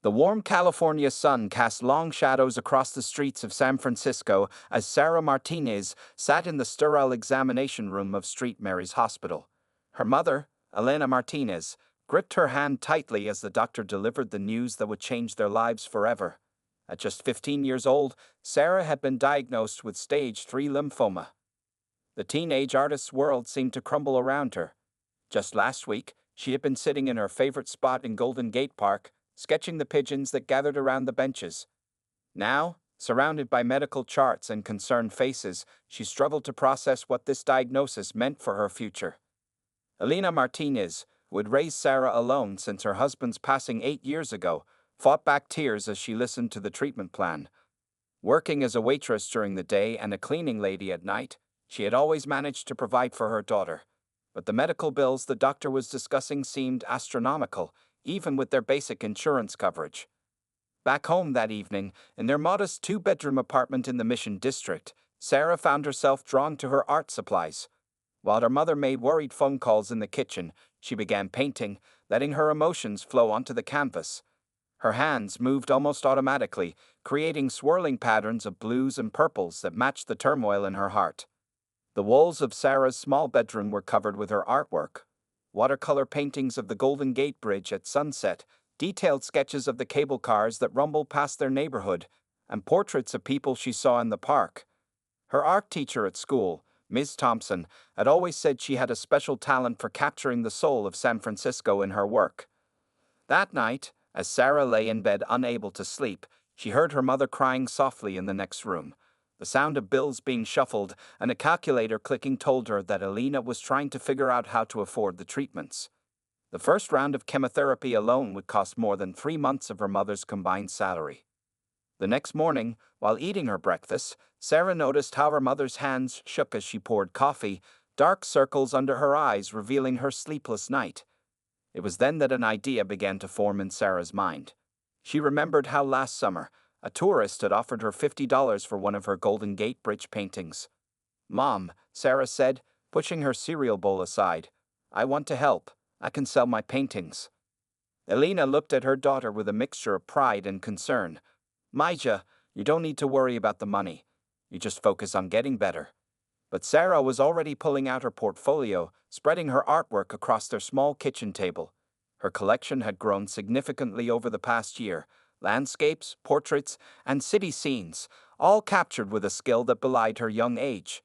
The warm California sun cast long shadows across the streets of San Francisco as Sarah Martinez sat in the sterile examination room of St. Mary's Hospital. Her mother, Elena Martinez, gripped her hand tightly as the doctor delivered the news that would change their lives forever. At just 15 years old, Sarah had been diagnosed with stage 3 lymphoma. The teenage artist's world seemed to crumble around her. Just last week, she had been sitting in her favorite spot in Golden Gate Park, sketching the pigeons that gathered around the benches. Now, surrounded by medical charts and concerned faces, she struggled to process what this diagnosis meant for her future. Elena Martinez, who had raised Sarah alone since her husband's passing 8 years ago, fought back tears as she listened to the treatment plan. Working as a waitress during the day and a cleaning lady at night, she had always managed to provide for her daughter. But the medical bills the doctor was discussing seemed astronomical, even with their basic insurance coverage. Back home that evening, in their modest two-bedroom apartment in the Mission District, Sarah found herself drawn to her art supplies. While her mother made worried phone calls in the kitchen, she began painting, letting her emotions flow onto the canvas. Her hands moved almost automatically, creating swirling patterns of blues and purples that matched the turmoil in her heart. The walls of Sarah's small bedroom were covered with her artwork. Watercolor paintings of the Golden Gate Bridge at sunset, detailed sketches of the cable cars that rumbled past their neighborhood, and portraits of people she saw in the park. Her art teacher at school, Ms. Thompson, had always said she had a special talent for capturing the soul of San Francisco in her work. That night, as Sarah lay in bed unable to sleep, she heard her mother crying softly in the next room. The sound of bills being shuffled and a calculator clicking told her that Elena was trying to figure out how to afford the treatments. The first round of chemotherapy alone would cost more than 3 months of her mother's combined salary. The next morning, while eating her breakfast, Sarah noticed how her mother's hands shook as she poured coffee, dark circles under her eyes revealing her sleepless night. It was then that an idea began to form in Sarah's mind. She remembered how last summer, a tourist had offered her $50 for one of her Golden Gate Bridge paintings. "Mom," Sarah said, pushing her cereal bowl aside, "I want to help. I can sell my paintings." Elena looked at her daughter with a mixture of pride and concern. "Maija, you don't need to worry about the money. You just focus on getting better." But Sarah was already pulling out her portfolio, spreading her artwork across their small kitchen table. Her collection had grown significantly over the past year. Landscapes, portraits, and city scenes, all captured with a skill that belied her young age.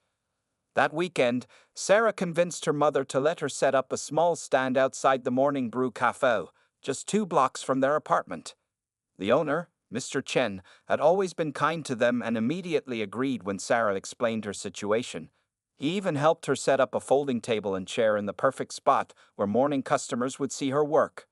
That weekend, Sarah convinced her mother to let her set up a small stand outside the Morning Brew Cafe, just 2 blocks from their apartment. The owner, Mr. Chen, had always been kind to them and immediately agreed when Sarah explained her situation. He even helped her set up a folding table and chair in the perfect spot where morning customers would see her work.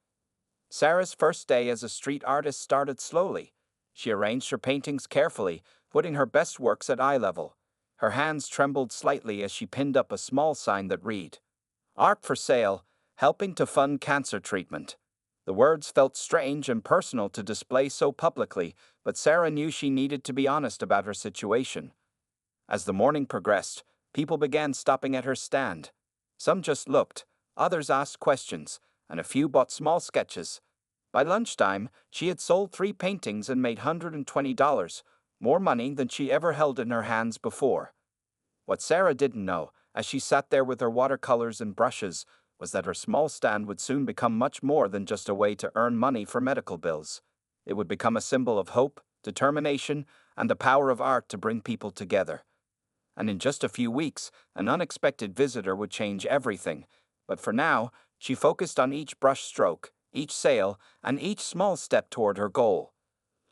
Sarah's first day as a street artist started slowly. She arranged her paintings carefully, putting her best works at eye level. Her hands trembled slightly as she pinned up a small sign that read, "Art for sale, helping to fund cancer treatment." The words felt strange and personal to display so publicly, but Sarah knew she needed to be honest about her situation. As the morning progressed, people began stopping at her stand. Some just looked, others asked questions, and a few bought small sketches. By lunchtime, she had sold 3 paintings and made $120, more money than she ever held in her hands before. What Sarah didn't know, as she sat there with her watercolors and brushes, was that her small stand would soon become much more than just a way to earn money for medical bills. It would become a symbol of hope, determination, and the power of art to bring people together. And in just a few weeks, an unexpected visitor would change everything. But for now, she focused on each brush stroke, each sale, and each small step toward her goal.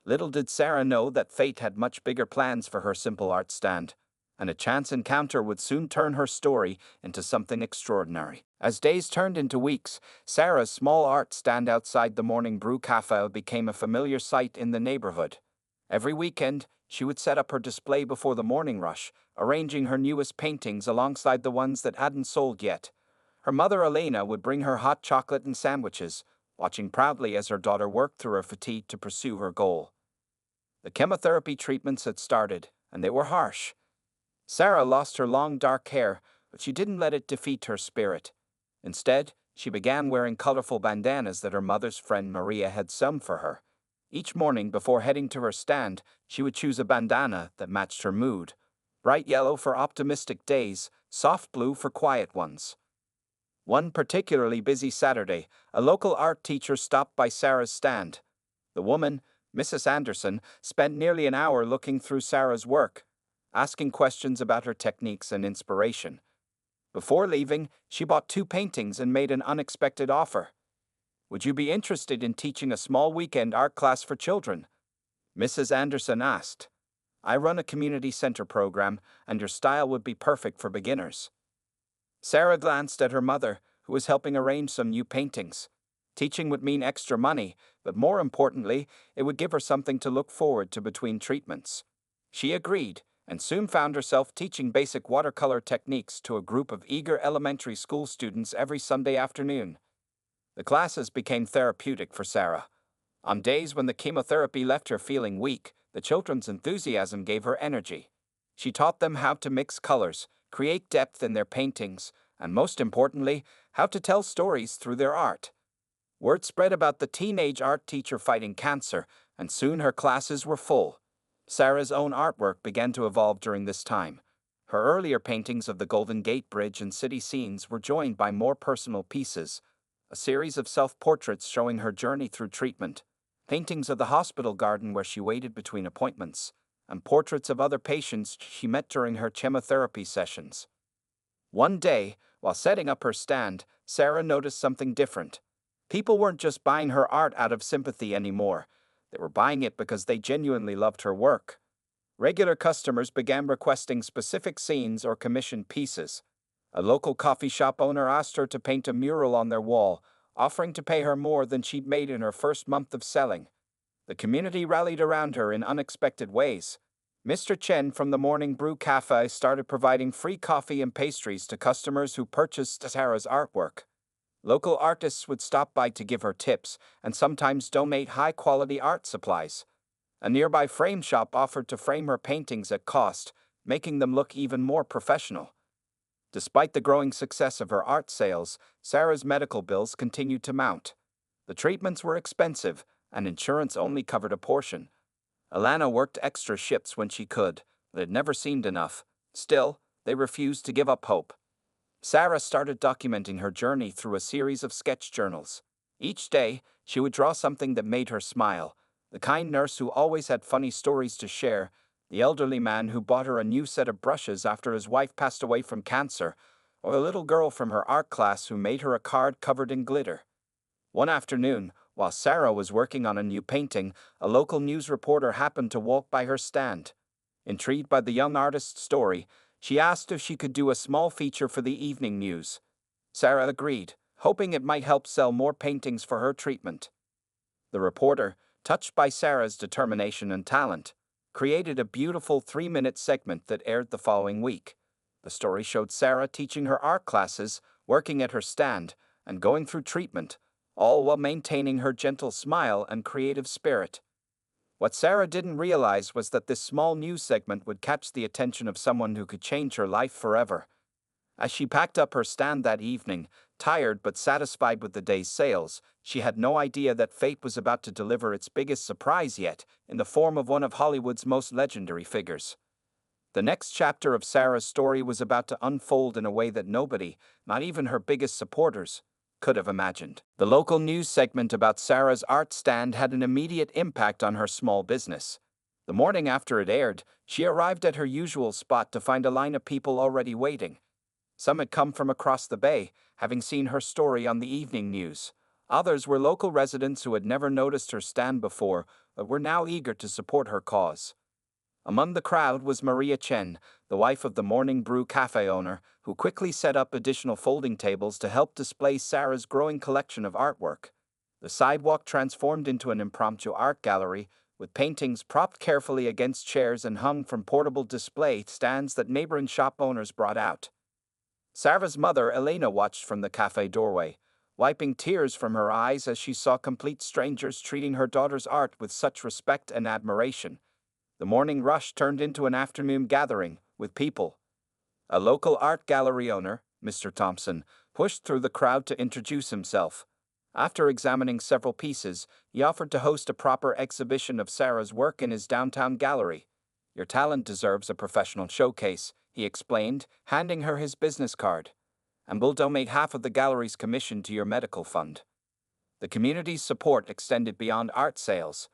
Little did Sarah know that fate had much bigger plans for her simple art stand, and a chance encounter would soon turn her story into something extraordinary. As days turned into weeks, Sarah's small art stand outside the Morning Brew Cafe became a familiar sight in the neighborhood. Every weekend, she would set up her display before the morning rush, arranging her newest paintings alongside the ones that hadn't sold yet. Her mother Elena would bring her hot chocolate and sandwiches, watching proudly as her daughter worked through her fatigue to pursue her goal. The chemotherapy treatments had started, and they were harsh. Sarah lost her long dark hair, but she didn't let it defeat her spirit. Instead, she began wearing colorful bandanas that her mother's friend Maria had sewn for her. Each morning before heading to her stand, she would choose a bandana that matched her mood. Bright yellow for optimistic days, soft blue for quiet ones. One particularly busy Saturday, a local art teacher stopped by Sarah's stand. The woman, Mrs. Anderson, spent nearly an hour looking through Sarah's work, asking questions about her techniques and inspiration. Before leaving, she bought 2 paintings and made an unexpected offer. "Would you be interested in teaching a small weekend art class for children?" Mrs. Anderson asked. "I run a community center program, and your style would be perfect for beginners." Sarah glanced at her mother, who was helping arrange some new paintings. Teaching would mean extra money, but more importantly, it would give her something to look forward to between treatments. She agreed, and soon found herself teaching basic watercolor techniques to a group of eager elementary school students every Sunday afternoon. The classes became therapeutic for Sarah. On days when the chemotherapy left her feeling weak, the children's enthusiasm gave her energy. She taught them how to mix colors, create depth in their paintings, and most importantly, how to tell stories through their art. Word spread about the teenage art teacher fighting cancer, and soon her classes were full. Sarah's own artwork began to evolve during this time. Her earlier paintings of the Golden Gate Bridge and city scenes were joined by more personal pieces, a series of self-portraits showing her journey through treatment, paintings of the hospital garden where she waited between appointments, and portraits of other patients she met during her chemotherapy sessions. One day, while setting up her stand, Sarah noticed something different. People weren't just buying her art out of sympathy anymore. They were buying it because they genuinely loved her work. Regular customers began requesting specific scenes or commissioned pieces. A local coffee shop owner asked her to paint a mural on their wall, offering to pay her more than she'd made in her first month of selling. The community rallied around her in unexpected ways. Mr. Chen from the Morning Brew Cafe started providing free coffee and pastries to customers who purchased Sarah's artwork. Local artists would stop by to give her tips and sometimes donate high-quality art supplies. A nearby frame shop offered to frame her paintings at cost, making them look even more professional. Despite the growing success of her art sales, Sarah's medical bills continued to mount. The treatments were expensive, and insurance only covered a portion. Alana worked extra shifts when she could, but it never seemed enough. Still, they refused to give up hope. Sarah started documenting her journey through a series of sketch journals. Each day, she would draw something that made her smile: the kind nurse who always had funny stories to share, the elderly man who bought her a new set of brushes after his wife passed away from cancer, or the little girl from her art class who made her a card covered in glitter. One afternoon, while Sarah was working on a new painting, a local news reporter happened to walk by her stand. Intrigued by the young artist's story, she asked if she could do a small feature for the evening news. Sarah agreed, hoping it might help sell more paintings for her treatment. The reporter, touched by Sarah's determination and talent, created a beautiful 3-minute segment that aired the following week. The story showed Sarah teaching her art classes, working at her stand, and going through treatment, all while maintaining her gentle smile and creative spirit. What Sarah didn't realize was that this small news segment would catch the attention of someone who could change her life forever. As she packed up her stand that evening, tired but satisfied with the day's sales, she had no idea that fate was about to deliver its biggest surprise yet, in the form of one of Hollywood's most legendary figures. The next chapter of Sarah's story was about to unfold in a way that nobody, not even her biggest supporters, could have imagined. The local news segment about Sarah's art stand had an immediate impact on her small business. The morning after it aired, she arrived at her usual spot to find a line of people already waiting. Some had come from across the bay, having seen her story on the evening news. Others were local residents who had never noticed her stand before, but were now eager to support her cause. Among the crowd was Maria Chen, the wife of the Morning Brew Cafe owner, who quickly set up additional folding tables to help display Sarah's growing collection of artwork. The sidewalk transformed into an impromptu art gallery, with paintings propped carefully against chairs and hung from portable display stands that neighboring shop owners brought out. Sarah's mother, Elena, watched from the cafe doorway, wiping tears from her eyes as she saw complete strangers treating her daughter's art with such respect and admiration. The morning rush turned into an afternoon gathering, with people. A local art gallery owner, Mr. Thompson, pushed through the crowd to introduce himself. After examining several pieces, he offered to host a proper exhibition of Sarah's work in his downtown gallery. "Your talent deserves a professional showcase," he explained, handing her his business card. "And we'll donate half of the gallery's commission to your medical fund." The community's support extended beyond art sales.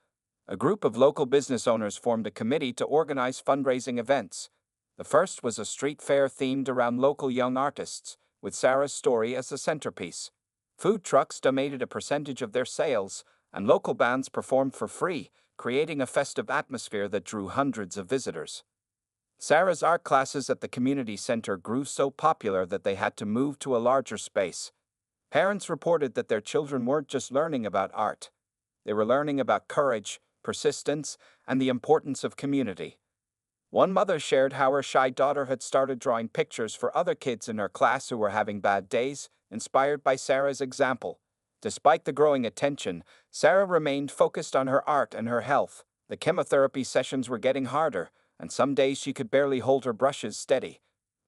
A group of local business owners formed a committee to organize fundraising events. The first was a street fair themed around local young artists, with Sarah's story as the centerpiece. Food trucks donated a percentage of their sales, and local bands performed for free, creating a festive atmosphere that drew hundreds of visitors. Sarah's art classes at the community center grew so popular that they had to move to a larger space. Parents reported that their children weren't just learning about art. They were learning about courage, persistence, and the importance of community. One mother shared how her shy daughter had started drawing pictures for other kids in her class who were having bad days, inspired by Sarah's example. Despite the growing attention, Sarah remained focused on her art and her health. The chemotherapy sessions were getting harder, and some days she could barely hold her brushes steady.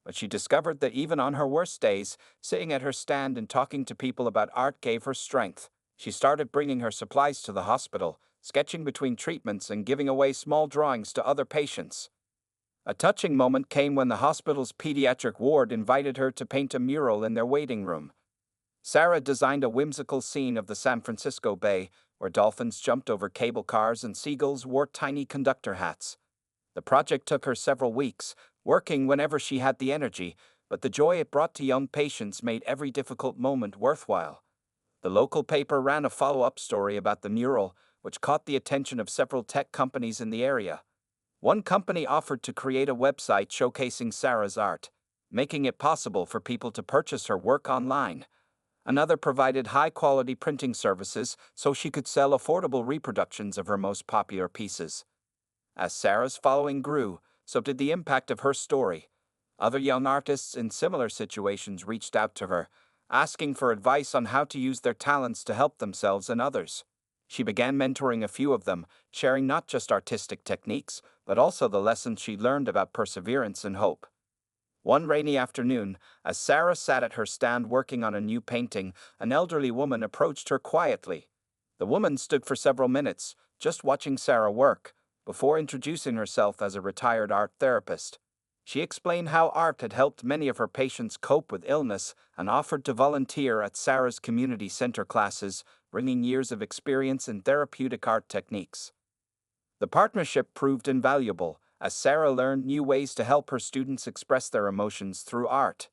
But she discovered that even on her worst days, sitting at her stand and talking to people about art gave her strength. She started bringing her supplies to the hospital, sketching between treatments and giving away small drawings to other patients. A touching moment came when the hospital's pediatric ward invited her to paint a mural in their waiting room. Sarah designed a whimsical scene of the San Francisco Bay, where dolphins jumped over cable cars and seagulls wore tiny conductor hats. The project took her several weeks, working whenever she had the energy, but the joy it brought to young patients made every difficult moment worthwhile. The local paper ran a follow-up story about the mural, which caught the attention of several tech companies in the area. One company offered to create a website showcasing Sarah's art, making it possible for people to purchase her work online. Another provided high-quality printing services so she could sell affordable reproductions of her most popular pieces. As Sarah's following grew, so did the impact of her story. Other young artists in similar situations reached out to her, asking for advice on how to use their talents to help themselves and others. She began mentoring a few of them, sharing not just artistic techniques, but also the lessons she learned about perseverance and hope. One rainy afternoon, as Sarah sat at her stand working on a new painting, an elderly woman approached her quietly. The woman stood for several minutes, just watching Sarah work, before introducing herself as a retired art therapist. She explained how art had helped many of her patients cope with illness and offered to volunteer at Sarah's community center classes, bringing years of experience in therapeutic art techniques. The partnership proved invaluable, as Sarah learned new ways to help her students express their emotions through art.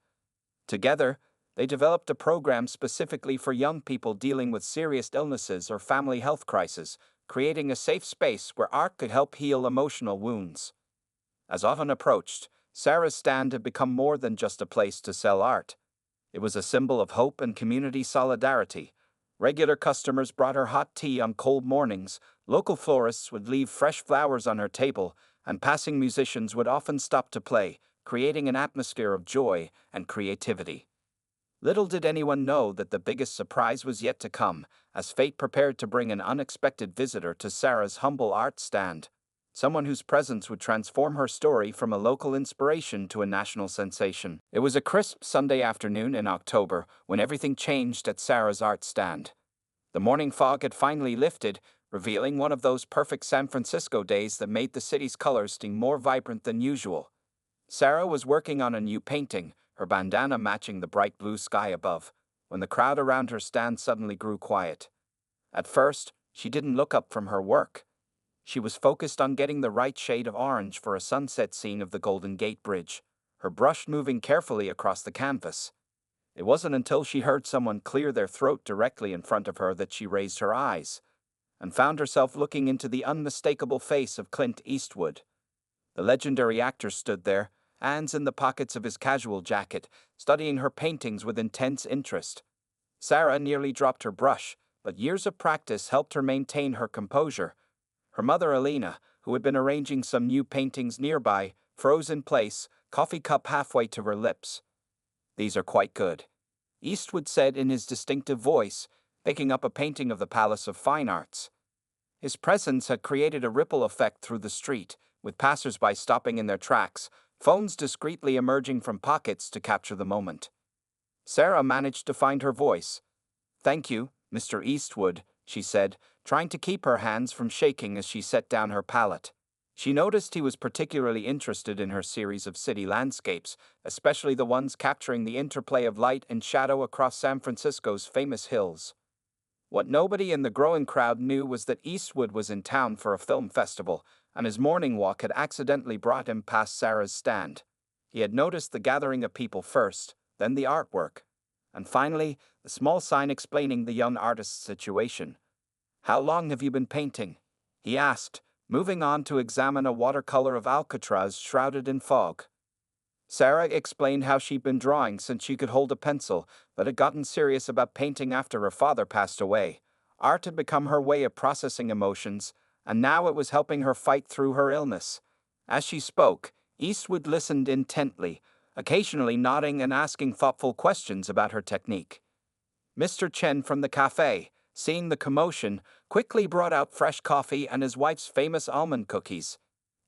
Together, they developed a program specifically for young people dealing with serious illnesses or family health crises, creating a safe space where art could help heal emotional wounds. As autumn approached, Sarah's stand had become more than just a place to sell art. It was a symbol of hope and community solidarity. Regular customers brought her hot tea on cold mornings, local florists would leave fresh flowers on her table, and passing musicians would often stop to play, creating an atmosphere of joy and creativity. Little did anyone know that the biggest surprise was yet to come, as fate prepared to bring an unexpected visitor to Sarah's humble art stand. Someone whose presence would transform her story from a local inspiration to a national sensation. It was a crisp Sunday afternoon in October when everything changed at Sarah's art stand. The morning fog had finally lifted, revealing one of those perfect San Francisco days that made the city's colors seem more vibrant than usual. Sarah was working on a new painting, her bandana matching the bright blue sky above, when the crowd around her stand suddenly grew quiet. At first, she didn't look up from her work. She was focused on getting the right shade of orange for a sunset scene of the Golden Gate Bridge, her brush moving carefully across the canvas. It wasn't until she heard someone clear their throat directly in front of her that she raised her eyes, and found herself looking into the unmistakable face of Clint Eastwood. The legendary actor stood there, hands in the pockets of his casual jacket, studying her paintings with intense interest. Sarah nearly dropped her brush, but years of practice helped her maintain her composure. Her mother, Alina, who had been arranging some new paintings nearby, froze in place, coffee cup halfway to her lips. "These are quite good," Eastwood said in his distinctive voice, picking up a painting of the Palace of Fine Arts. His presence had created a ripple effect through the street, with passers-by stopping in their tracks, phones discreetly emerging from pockets to capture the moment. Sarah managed to find her voice. "Thank you," Mr. Eastwood, she said, trying to keep her hands from shaking as she set down her palette. She noticed he was particularly interested in her series of city landscapes, especially the ones capturing the interplay of light and shadow across San Francisco's famous hills. What nobody in the growing crowd knew was that Eastwood was in town for a film festival, and his morning walk had accidentally brought him past Sarah's stand. He had noticed the gathering of people first, then the artwork, and finally, the small sign explaining the young artist's situation. "How long have you been painting?" he asked, moving on to examine a watercolor of Alcatraz shrouded in fog. Sarah explained how she'd been drawing since she could hold a pencil, but had gotten serious about painting after her father passed away. Art had become her way of processing emotions, and now it was helping her fight through her illness. As she spoke, Eastwood listened intently, occasionally nodding and asking thoughtful questions about her technique. Mr. Chen from the cafe, seeing the commotion, quickly brought out fresh coffee and his wife's famous almond cookies.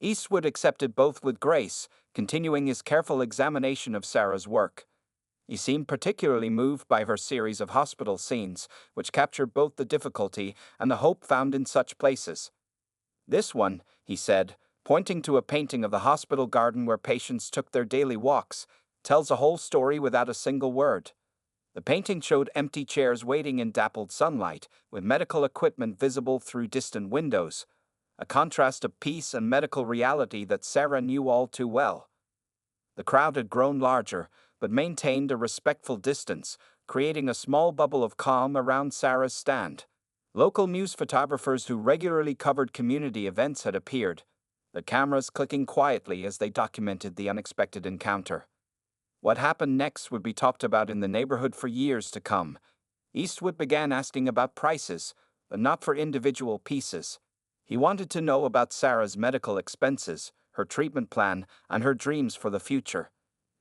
Eastwood accepted both with grace, continuing his careful examination of Sarah's work. He seemed particularly moved by her series of hospital scenes, which captured both the difficulty and the hope found in such places. "This one," he said, pointing to a painting of the hospital garden where patients took their daily walks, "tells a whole story without a single word." The painting showed empty chairs waiting in dappled sunlight, with medical equipment visible through distant windows, a contrast of peace and medical reality that Sarah knew all too well. The crowd had grown larger, but maintained a respectful distance, creating a small bubble of calm around Sarah's stand. Local news photographers who regularly covered community events had appeared, their cameras clicking quietly as they documented the unexpected encounter. What happened next would be talked about in the neighborhood for years to come. Eastwood began asking about prices, but not for individual pieces. He wanted to know about Sarah's medical expenses, her treatment plan, and her dreams for the future.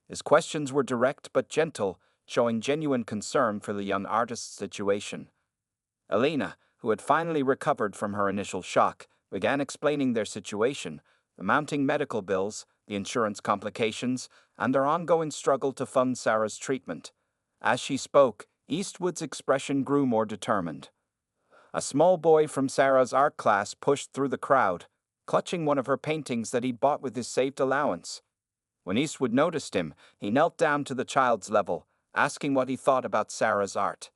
His questions were direct but gentle, showing genuine concern for the young artist's situation. Elena, who had finally recovered from her initial shock, began explaining their situation, the mounting medical bills, the insurance complications, and their ongoing struggle to fund Sarah's treatment. As she spoke, Eastwood's expression grew more determined. A small boy from Sarah's art class pushed through the crowd, clutching one of her paintings that he bought with his saved allowance. When Eastwood noticed him, he knelt down to the child's level, asking what he thought about Sarah's art.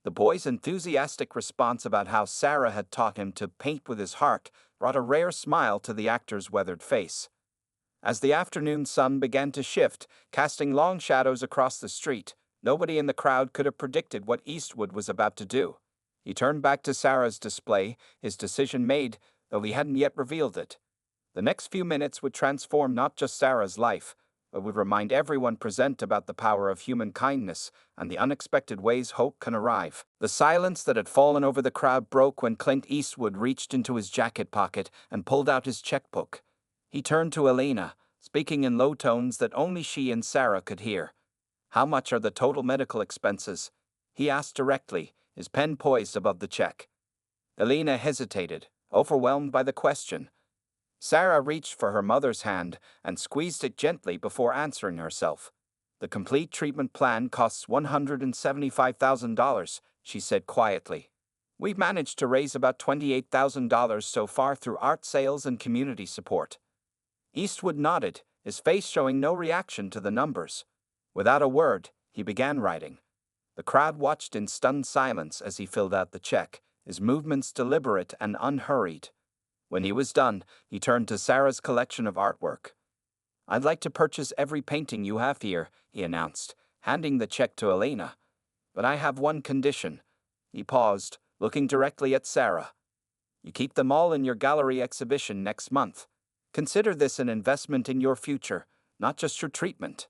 The boy's enthusiastic response about how Sarah had taught him to paint with his heart brought a rare smile to the actor's weathered face. As the afternoon sun began to shift, casting long shadows across the street, nobody in the crowd could have predicted what Eastwood was about to do. He turned back to Sarah's display, his decision made, though he hadn't yet revealed it. The next few minutes would transform not just Sarah's life, but would remind everyone present about the power of human kindness and the unexpected ways hope can arrive. The silence that had fallen over the crowd broke when Clint Eastwood reached into his jacket pocket and pulled out his checkbook. He turned to Elena, speaking in low tones that only she and Sarah could hear. "How much are the total medical expenses?" he asked directly, his pen poised above the check. Elena hesitated, overwhelmed by the question. Sarah reached for her mother's hand and squeezed it gently before answering herself. "The complete treatment plan costs $175,000, she said quietly. "We've managed to raise about $28,000 so far through art sales and community support." Eastwood nodded, his face showing no reaction to the numbers. Without a word, he began writing. The crowd watched in stunned silence as he filled out the check, his movements deliberate and unhurried. When he was done, he turned to Sarah's collection of artwork. "I'd like to purchase every painting you have here," he announced, handing the check to Elena. "But I have one condition." He paused, looking directly at Sarah. "You keep them all in your gallery exhibition next month. Consider this an investment in your future, not just your treatment."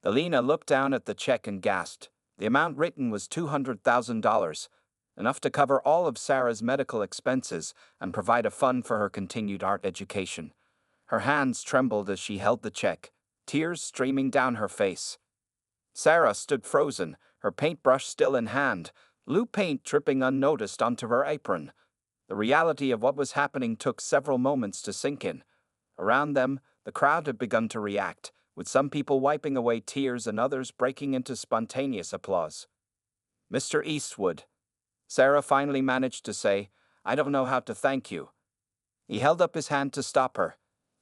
Elena looked down at the check and gasped. The amount written was $200,000, enough to cover all of Sarah's medical expenses and provide a fund for her continued art education. Her hands trembled as she held the check, tears streaming down her face. Sarah stood frozen, her paintbrush still in hand, blue paint dripping unnoticed onto her apron. The reality of what was happening took several moments to sink in. Around them, the crowd had begun to react, with some people wiping away tears and others breaking into spontaneous applause. "Mr. Eastwood," Sarah finally managed to say, "I don't know how to thank you." He held up his hand to stop her.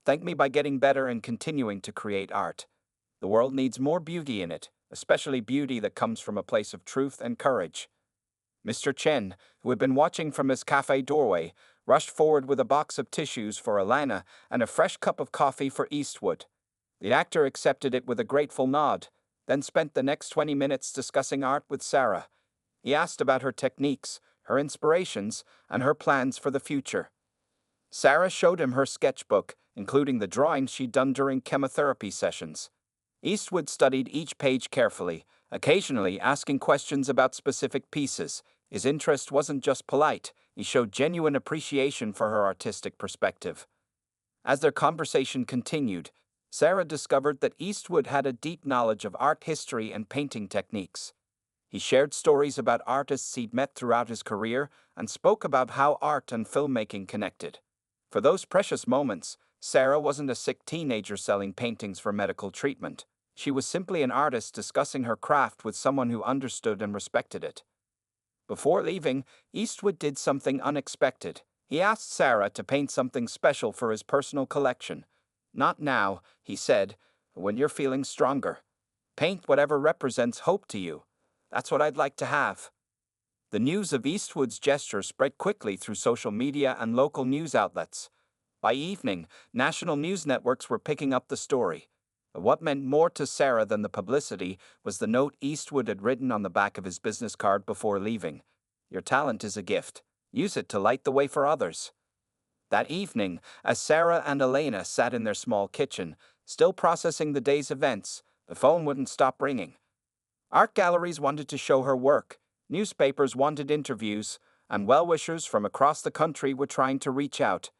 "Thank me by getting better and continuing to create art. The world needs more beauty in it, especially beauty that comes from a place of truth and courage." Mr. Chen, who had been watching from his cafe doorway, rushed forward with a box of tissues for Alana and a fresh cup of coffee for Eastwood. The actor accepted it with a grateful nod, then spent the next 20 minutes discussing art with Sarah. He asked about her techniques, her inspirations, and her plans for the future. Sarah showed him her sketchbook, including the drawings she'd done during chemotherapy sessions. Eastwood studied each page carefully, occasionally asking questions about specific pieces. His interest wasn't just polite, he showed genuine appreciation for her artistic perspective. As their conversation continued, Sarah discovered that Eastwood had a deep knowledge of art history and painting techniques. He shared stories about artists he'd met throughout his career and spoke about how art and filmmaking connected. For those precious moments, Sarah wasn't a sick teenager selling paintings for medical treatment. She was simply an artist discussing her craft with someone who understood and respected it. Before leaving, Eastwood did something unexpected. He asked Sarah to paint something special for his personal collection. "Not now," he said, "when you're feeling stronger. Paint whatever represents hope to you. That's what I'd like to have." The news of Eastwood's gesture spread quickly through social media and local news outlets. By evening, national news networks were picking up the story. But what meant more to Sarah than the publicity was the note Eastwood had written on the back of his business card before leaving. "Your talent is a gift. Use it to light the way for others." That evening, as Sarah and Elena sat in their small kitchen, still processing the day's events, the phone wouldn't stop ringing. Art galleries wanted to show her work, newspapers wanted interviews, and well-wishers from across the country were trying to reach out.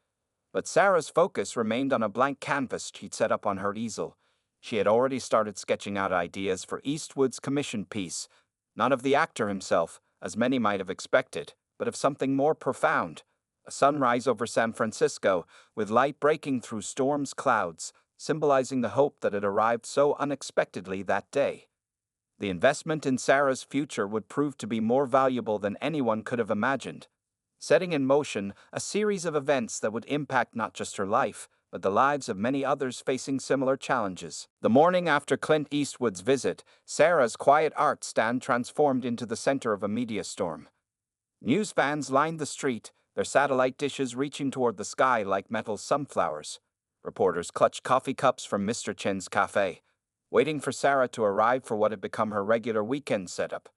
But Sarah's focus remained on a blank canvas she'd set up on her easel. She had already started sketching out ideas for Eastwood's commissioned piece, not of the actor himself, as many might have expected, but of something more profound. A sunrise over San Francisco, with light breaking through storm's clouds, symbolizing the hope that had arrived so unexpectedly that day. The investment in Sarah's future would prove to be more valuable than anyone could have imagined, setting in motion a series of events that would impact not just her life, but the lives of many others facing similar challenges. The morning after Clint Eastwood's visit, Sarah's quiet art stand transformed into the center of a media storm. News vans lined the street, their satellite dishes reaching toward the sky like metal sunflowers. Reporters clutched coffee cups from Mr. Chen's cafe, waiting for Sarah to arrive for what had become her regular weekend setup.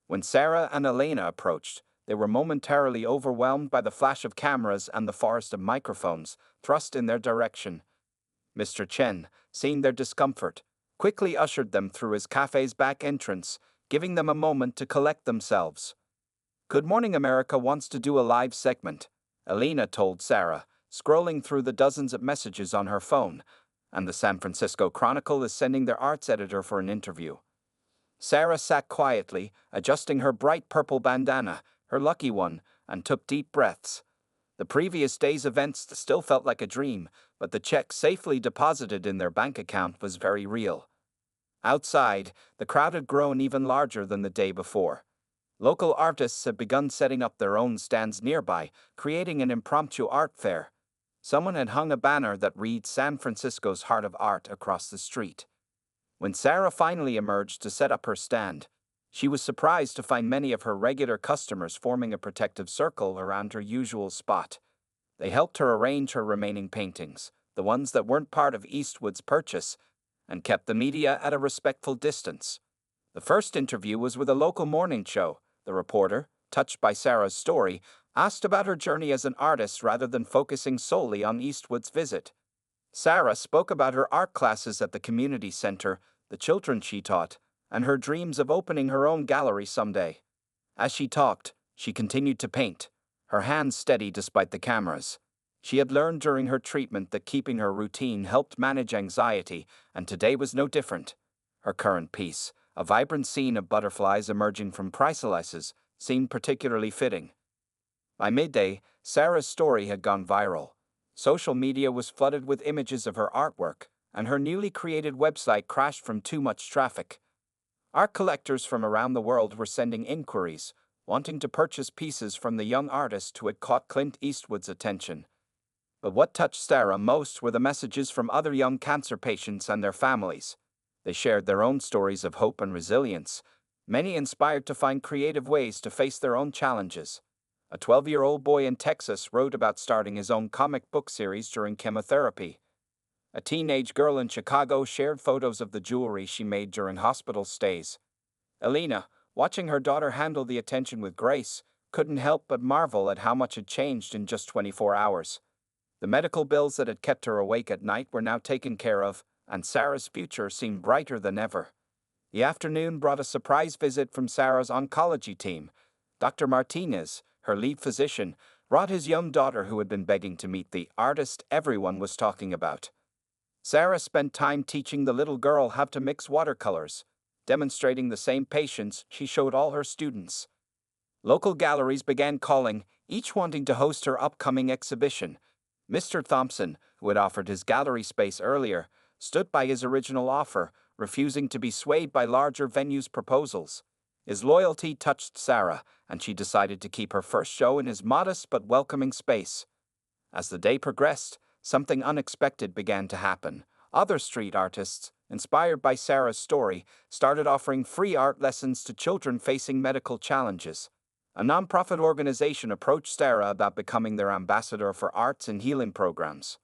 When Sarah and Elena approached, they were momentarily overwhelmed by the flash of cameras and the forest of microphones thrust in their direction. Mr. Chen, seeing their discomfort, quickly ushered them through his cafe's back entrance, giving them a moment to collect themselves. "Good Morning America wants to do a live segment," Elena told Sarah, scrolling through the dozens of messages on her phone, "and the San Francisco Chronicle is sending their arts editor for an interview." Sarah sat quietly, adjusting her bright purple bandana, her lucky one, and took deep breaths. The previous day's events still felt like a dream, but the check safely deposited in their bank account was very real. Outside, the crowd had grown even larger than the day before. Local artists had begun setting up their own stands nearby, creating an impromptu art fair. Someone had hung a banner that read "San Francisco's Heart of Art" across the street. When Sarah finally emerged to set up her stand, she was surprised to find many of her regular customers forming a protective circle around her usual spot. They helped her arrange her remaining paintings, the ones that weren't part of Eastwood's purchase, and kept the media at a respectful distance. The first interview was with a local morning show. The reporter, touched by Sarah's story, asked about her journey as an artist rather than focusing solely on Eastwood's visit. Sarah spoke about her art classes at the community center, the children she taught, and her dreams of opening her own gallery someday. As she talked, she continued to paint, her hands steady despite the cameras. She had learned during her treatment that keeping her routine helped manage anxiety, and today was no different. Her current piece, a vibrant scene of butterflies emerging from chrysalises, seemed particularly fitting. By midday, Sarah's story had gone viral. Social media was flooded with images of her artwork, and her newly created website crashed from too much traffic. Art collectors from around the world were sending inquiries, wanting to purchase pieces from the young artist who had caught Clint Eastwood's attention. But what touched Sarah most were the messages from other young cancer patients and their families. They shared their own stories of hope and resilience, many inspired to find creative ways to face their own challenges. A 12-year-old boy in Texas wrote about starting his own comic book series during chemotherapy. A teenage girl in Chicago shared photos of the jewelry she made during hospital stays. Elena, watching her daughter handle the attention with grace, couldn't help but marvel at how much had changed in just 24 hours. The medical bills that had kept her awake at night were now taken care of, and Sarah's future seemed brighter than ever. The afternoon brought a surprise visit from Sarah's oncology team. Dr. Martinez, her lead physician, brought his young daughter who had been begging to meet the artist everyone was talking about. Sarah spent time teaching the little girl how to mix watercolors, demonstrating the same patience she showed all her students. Local galleries began calling, each wanting to host her upcoming exhibition. Mr. Thompson, who had offered his gallery space earlier, stood by his original offer, refusing to be swayed by larger venues' proposals. His loyalty touched Sarah, and she decided to keep her first show in his modest but welcoming space. As the day progressed, something unexpected began to happen. Other street artists, inspired by Sarah's story, started offering free art lessons to children facing medical challenges. A nonprofit organization approached Sarah about becoming their ambassador for arts and healing programs.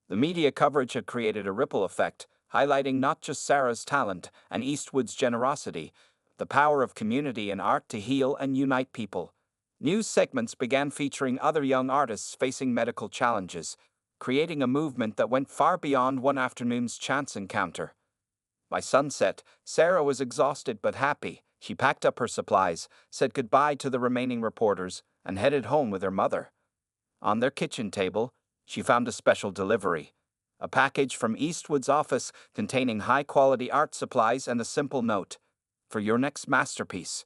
The media coverage had created a ripple effect, highlighting not just Sarah's talent and Eastwood's generosity, but the power of community and art to heal and unite people. News segments began featuring other young artists facing medical challenges, creating a movement that went far beyond one afternoon's chance encounter. By sunset, Sarah was exhausted but happy. She packed up her supplies, said goodbye to the remaining reporters, and headed home with her mother. On their kitchen table, she found a special delivery. A package from Eastwood's office containing high-quality art supplies and a simple note, "For your next masterpiece."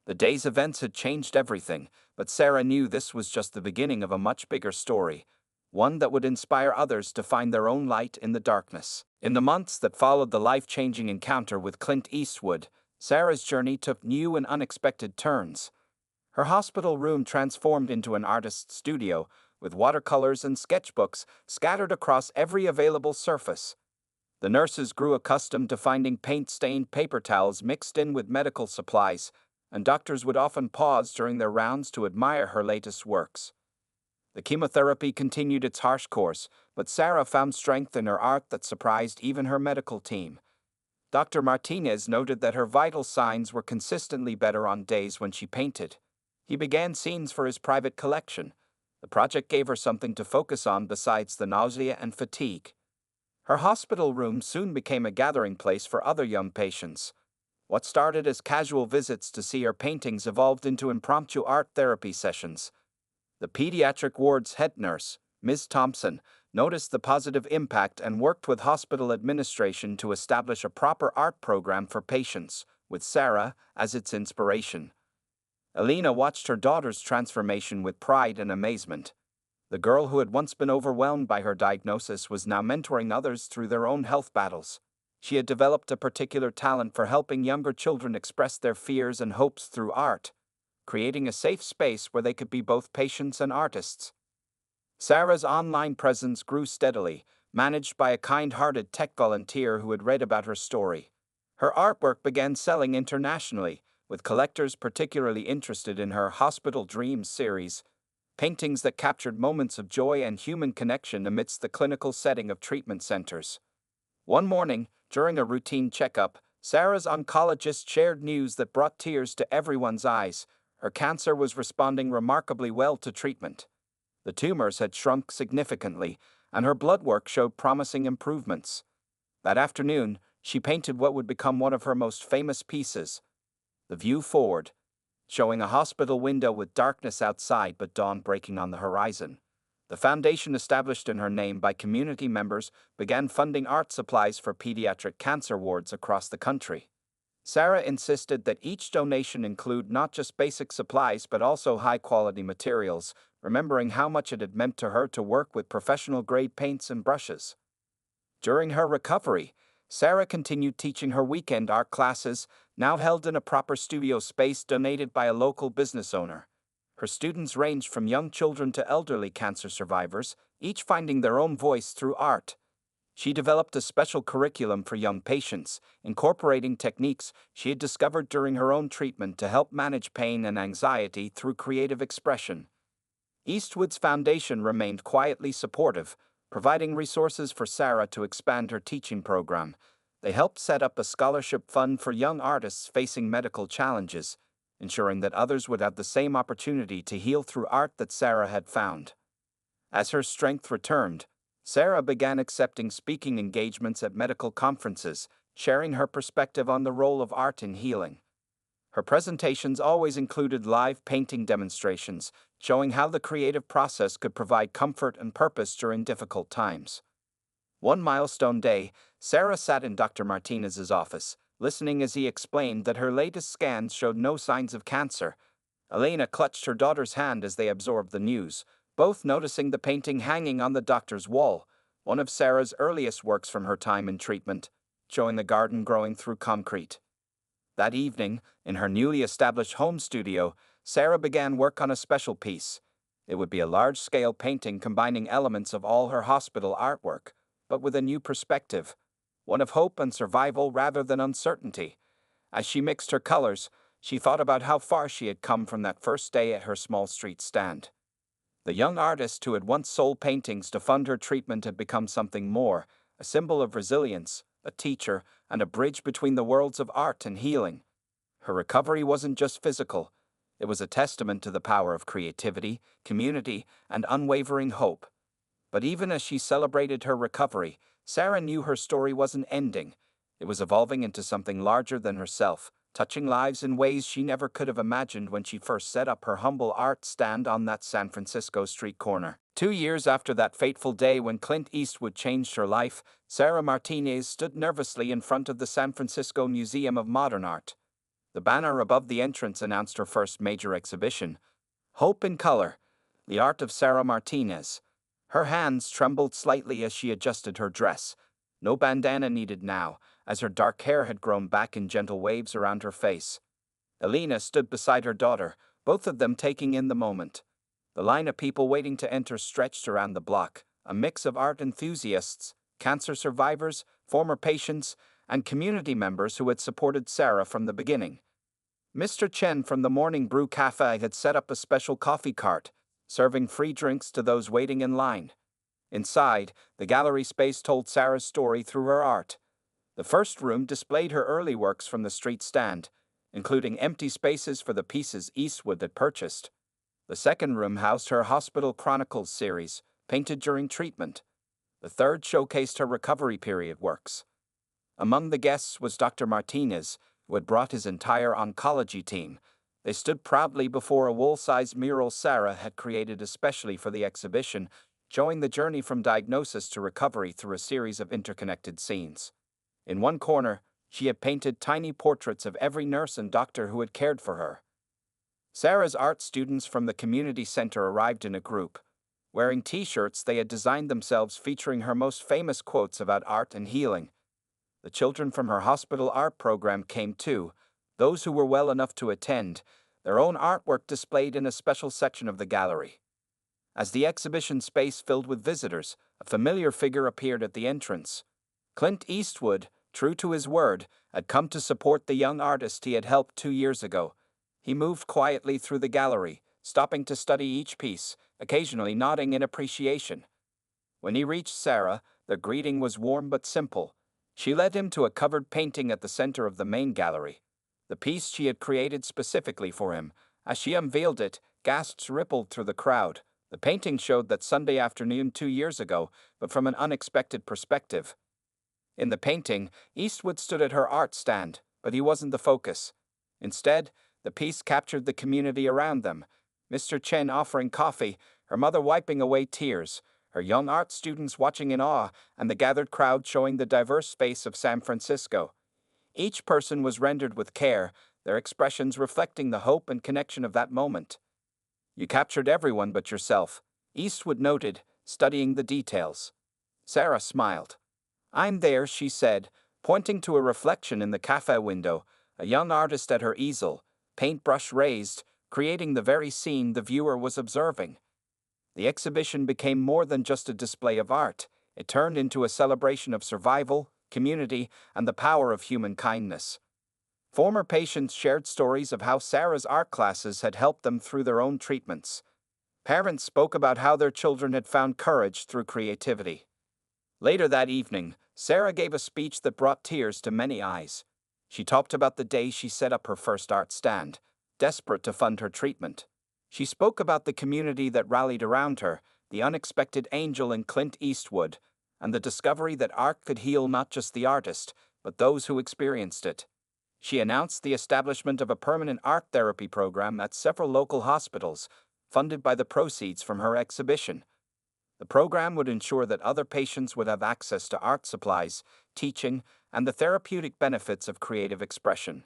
The day's events had changed everything, but Sarah knew this was just the beginning of a much bigger story, one that would inspire others to find their own light in the darkness. In the months that followed the life-changing encounter with Clint Eastwood, Sarah's journey took new and unexpected turns. Her hospital room transformed into an artist's studio, with watercolors and sketchbooks scattered across every available surface. The nurses grew accustomed to finding paint-stained paper towels mixed in with medical supplies, and doctors would often pause during their rounds to admire her latest works. The chemotherapy continued its harsh course, but Sarah found strength in her art that surprised even her medical team. Dr. Martinez noted that her vital signs were consistently better on days when she painted. He began scenes for his private collection. The project gave her something to focus on besides the nausea and fatigue. Her hospital room soon became a gathering place for other young patients. What started as casual visits to see her paintings evolved into impromptu art therapy sessions. The pediatric ward's head nurse, Ms. Thompson, noticed the positive impact and worked with hospital administration to establish a proper art program for patients, with Sarah as its inspiration. Elena watched her daughter's transformation with pride and amazement. The girl who had once been overwhelmed by her diagnosis was now mentoring others through their own health battles. She had developed a particular talent for helping younger children express their fears and hopes through art, creating a safe space where they could be both patients and artists. Sarah's online presence grew steadily, managed by a kind-hearted tech volunteer who had read about her story. Her artwork began selling internationally, with collectors particularly interested in her Hospital Dreams series, paintings that captured moments of joy and human connection amidst the clinical setting of treatment centers. One morning, during a routine checkup, Sarah's oncologist shared news that brought tears to everyone's eyes. Her cancer was responding remarkably well to treatment. The tumors had shrunk significantly, and her blood work showed promising improvements. That afternoon, she painted what would become one of her most famous pieces, The View Forward, showing a hospital window with darkness outside but dawn breaking on the horizon. The foundation established in her name by community members began funding art supplies for pediatric cancer wards across the country. Sarah insisted that each donation include not just basic supplies but also high-quality materials, remembering how much it had meant to her to work with professional-grade paints and brushes. During her recovery, Sarah continued teaching her weekend art classes, now held in a proper studio space donated by a local business owner. Her students ranged from young children to elderly cancer survivors, each finding their own voice through art. She developed a special curriculum for young patients, incorporating techniques she had discovered during her own treatment to help manage pain and anxiety through creative expression. Eastwood's foundation remained quietly supportive, providing resources for Sarah to expand her teaching program. They helped set up a scholarship fund for young artists facing medical challenges, ensuring that others would have the same opportunity to heal through art that Sarah had found. As her strength returned, Sarah began accepting speaking engagements at medical conferences, sharing her perspective on the role of art in healing. Her presentations always included live painting demonstrations, showing how the creative process could provide comfort and purpose during difficult times. One milestone day, Sarah sat in Dr. Martinez's office, listening as he explained that her latest scans showed no signs of cancer. Elena clutched her daughter's hand as they absorbed the news, both noticing the painting hanging on the doctor's wall, one of Sarah's earliest works from her time in treatment, showing the garden growing through concrete. That evening, in her newly established home studio, Sarah began work on a special piece. It would be a large-scale painting combining elements of all her hospital artwork, but with a new perspective, one of hope and survival rather than uncertainty. As she mixed her colors, she thought about how far she had come from that first day at her small street stand. The young artist who had once sold paintings to fund her treatment had become something more, a symbol of resilience, a teacher, and a bridge between the worlds of art and healing. Her recovery wasn't just physical, it was a testament to the power of creativity, community, and unwavering hope. But even as she celebrated her recovery, Sarah knew her story wasn't ending. It was evolving into something larger than herself, touching lives in ways she never could have imagined when she first set up her humble art stand on that San Francisco street corner. 2 years after that fateful day when Clint Eastwood changed her life, Sarah Martinez stood nervously in front of the San Francisco Museum of Modern Art. The banner above the entrance announced her first major exhibition, Hope in Color, the art of Sarah Martinez. Her hands trembled slightly as she adjusted her dress. No bandana needed now, as her dark hair had grown back in gentle waves around her face. Elena stood beside her daughter, both of them taking in the moment. The line of people waiting to enter stretched around the block, a mix of art enthusiasts, cancer survivors, former patients, and community members who had supported Sarah from the beginning. Mr. Chen from the Morning Brew Cafe had set up a special coffee cart, serving free drinks to those waiting in line. Inside, the gallery space told Sarah's story through her art. The first room displayed her early works from the street stand, including empty spaces for the pieces Eastwood had purchased. The second room housed her Hospital Chronicles series, painted during treatment. The third showcased her recovery period works. Among the guests was Dr. Martinez, who had brought his entire oncology team. They stood proudly before a wall-sized mural Sarah had created especially for the exhibition, showing the journey from diagnosis to recovery through a series of interconnected scenes. In one corner, she had painted tiny portraits of every nurse and doctor who had cared for her. Sarah's art students from the community center arrived in a group. Wearing t-shirts they had designed themselves featuring her most famous quotes about art and healing. The children from her hospital art program came too, those who were well enough to attend, their own artwork displayed in a special section of the gallery. As the exhibition space filled with visitors, a familiar figure appeared at the entrance. Clint Eastwood, true to his word, had come to support the young artist he had helped 2 years ago. He moved quietly through the gallery, stopping to study each piece, occasionally nodding in appreciation. When he reached Sarah, the greeting was warm but simple. She led him to a covered painting at the center of the main gallery, the piece she had created specifically for him. As she unveiled it, gasps rippled through the crowd. The painting showed that Sunday afternoon 2 years ago, but from an unexpected perspective. In the painting, Eastwood stood at her art stand, but he wasn't the focus. Instead, the piece captured the community around them. Mr. Chen offering coffee, her mother wiping away tears, her young art students watching in awe, and the gathered crowd showing the diverse face of San Francisco. Each person was rendered with care, their expressions reflecting the hope and connection of that moment. You captured everyone but yourself, Eastwood noted, studying the details. Sarah smiled. I'm there, she said, pointing to a reflection in the cafe window, a young artist at her easel, paintbrush raised, creating the very scene the viewer was observing. The exhibition became more than just a display of art. It turned into a celebration of survival, community, and the power of human kindness. Former patients shared stories of how Sarah's art classes had helped them through their own treatments. Parents spoke about how their children had found courage through creativity. Later that evening, Sarah gave a speech that brought tears to many eyes. She talked about the day she set up her first art stand, desperate to fund her treatment. She spoke about the community that rallied around her, the unexpected angel in Clint Eastwood, and the discovery that art could heal not just the artist, but those who experienced it. She announced the establishment of a permanent art therapy program at several local hospitals, funded by the proceeds from her exhibition. The program would ensure that other patients would have access to art supplies, teaching, and the therapeutic benefits of creative expression.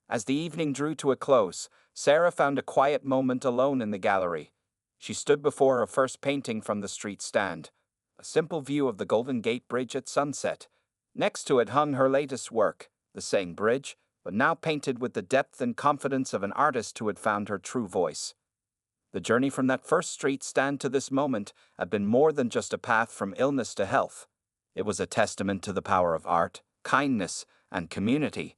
As the evening drew to a close, Sarah found a quiet moment alone in the gallery. She stood before her first painting from the street stand, a simple view of the Golden Gate Bridge at sunset. Next to it hung her latest work, the same bridge, but now painted with the depth and confidence of an artist who had found her true voice. The journey from that first street stand to this moment had been more than just a path from illness to health. It was a testament to the power of art, kindness, and community.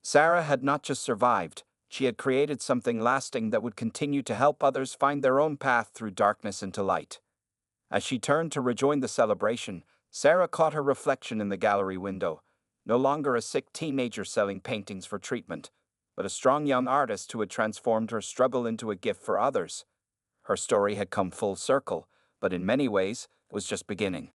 Sarah had not just survived, she had created something lasting that would continue to help others find their own path through darkness into light. As she turned to rejoin the celebration, Sarah caught her reflection in the gallery window, no longer a sick teenager selling paintings for treatment, but a strong young artist who had transformed her struggle into a gift for others. Her story had come full circle, but in many ways, it was just beginning.